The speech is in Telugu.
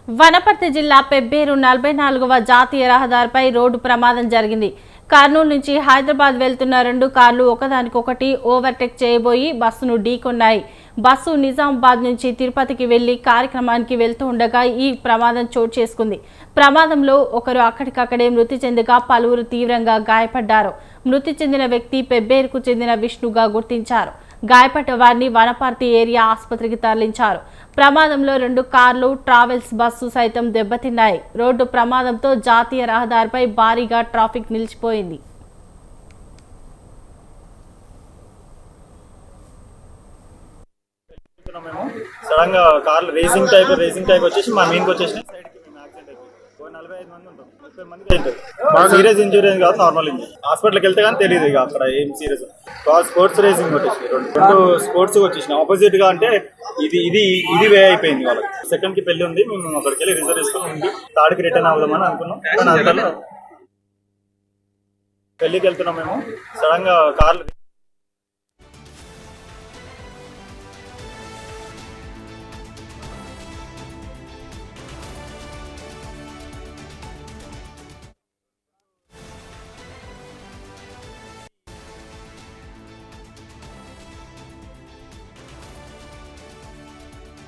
వనపర్తి జిల్లా పెబ్బేరు 44వ జాతీయ రహదారిపై రోడ్డు ప్రమాదం జరిగింది. కర్నూలు నుంచి హైదరాబాద్ వెళ్తున్న 2 కార్లు ఒకదానికొకటి ఓవర్టేక్ చేయబోయి బస్సును ఢీకొన్నాయి. బస్సు నిజామాబాద్ నుంచి తిరుపతికి వెళ్లి కార్యక్రమానికి వెళ్తూ ఉండగా ఈ ప్రమాదం చోటు చేసుకుంది. ప్రమాదంలో ఒకరు అక్కడికక్కడే మృతి చెందగా పలువురు తీవ్రంగా గాయపడ్డారు. మృతి చెందిన వ్యక్తి పెబ్బేరుకు చెందిన విష్ణుగా గుర్తించారు. గాయపడ్డ వారిని వనపర్తి ఏరియా ఆసుపత్రికి తరలించారు. ప్రమాదంలో 2 కార్లు, ట్రావెల్స్ బస్సు సైతం దెబ్బతిన్నాయి. రోడ్డు ప్రమాదంతో జాతీయ రహదారిపై భారీగా ట్రాఫిక్ నిలిచిపోయింది. సడన్ గా కార్లు రేసింగ్ టైప్ వచ్చేసి మా మీన్కి వచ్చేసి సైడ్ కి మేము యాక్సిడెంట్ అయిపోయింది. 45 మంది ఉంటాం, 30 మంది అయింది. సీరియస్ ఇంజురీ కాదు, నార్మల్ ఇంజురీ. హాస్పిటల్కి వెళ్తే కానీ తెలియదు ఇక అక్కడ ఏం సీరియస్. స్పోర్ట్స్ రేసింగ్ వచ్చేసి రెండు స్పోర్ట్స్ వచ్చేసినాయి ఆపోజిట్ గా. అంటే ఇది వే అయిపోయింది వాళ్ళకి. సెకండ్ కి పెళ్లి ఉంది, మేము అక్కడికి వెళ్ళి రిజర్వ్ చేసుకుని ఉంది. థర్డ్కి రిటర్న్ అవుదామని అనుకున్నాం, కానీ అంతలో పెళ్లికి వెళ్తున్నాం. మేము సడన్ గా కార్లు